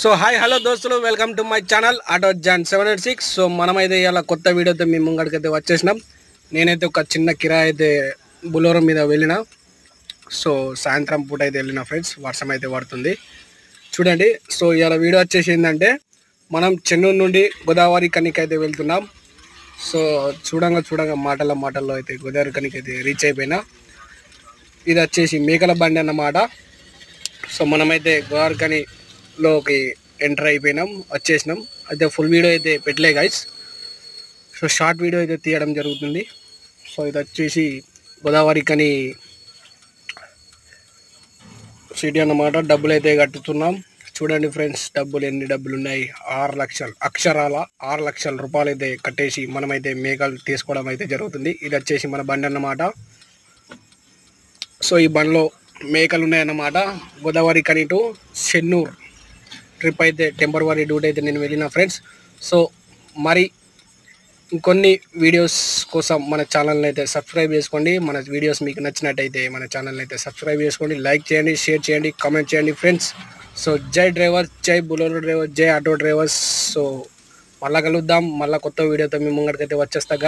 So hi hello దోస్తులు, welcome to my channel auto John 786. So మనమైతే ఇలా కొత్త వీడియోతో మీ ముంగడికైతే వచ్చేసినాం. నేనైతే ఒక చిన్న కిరాయి అయితే బులోరో మీద వెళ్ళిన. సో సాయంత్రం పూట అయితే వెళ్ళిన ఫ్రెండ్స్, వర్షం అయితే పడుతుంది చూడండి. సో ఇలా వీడియో వచ్చేసి ఏంటంటే, మనం చెన్నూరు నుండి గోదావరి కనికి అయితే వెళ్తున్నాం. సో చూడంగా మాటల్లో అయితే గోదావరి కనికి అయితే రీచ్ అయిపోయినా. ఇది వచ్చేసి మేకల బండి అన్నమాట. సో మనమైతే గోదావరి కనిలోకి ఎంటర్ అయిపోయినాం, వచ్చేసినాం. అయితే ఫుల్ వీడియో అయితే పెట్టలే గైస్. సో షార్ట్ వీడియో అయితే తీయడం జరుగుతుంది. సో ఇది వచ్చేసి గోదావరి కని సిటీ అన్నమాట. డబ్బులు అయితే కట్టుతున్నాం చూడండి ఫ్రెండ్స్. ఎన్ని డబ్బులు ఉన్నాయి? 6 లక్షలు, అక్షరాల 6 లక్షల రూపాయలు అయితే కట్టేసి మనమైతే మేకలు తీసుకోవడం అయితే జరుగుతుంది. ఇది వచ్చేసి మన బండి అన్నమాట. సో ఈ బండిలో మేకలు ఉన్నాయన్నమాట. గోదావరి కని టు చెన్నూరు ట్రిప్ అయితే టెంపరవరీ డ్యూటీ అయితే నేను వెళ్ళిన ఫ్రెండ్స్. సో మరి ఇంకొన్ని వీడియోస్ కోసం మన ఛానల్ని అయితే సబ్స్క్రైబ్ చేసుకోండి. మన వీడియోస్ మీకు నచ్చినట్టయితే మన ఛానల్ని అయితే సబ్స్క్రైబ్ చేసుకోండి, లైక్ చేయండి, షేర్ చేయండి, కామెంట్ చేయండి ఫ్రెండ్స్. సో జై డ్రైవర్, జై బులోరో డ్రైవర్, జై ఆటో డ్రైవర్స్. సో మళ్ళీ కలుద్దాం, మళ్ళీ కొత్త వీడియోతో మీ ముంగడికైతే వచ్చేస్తా.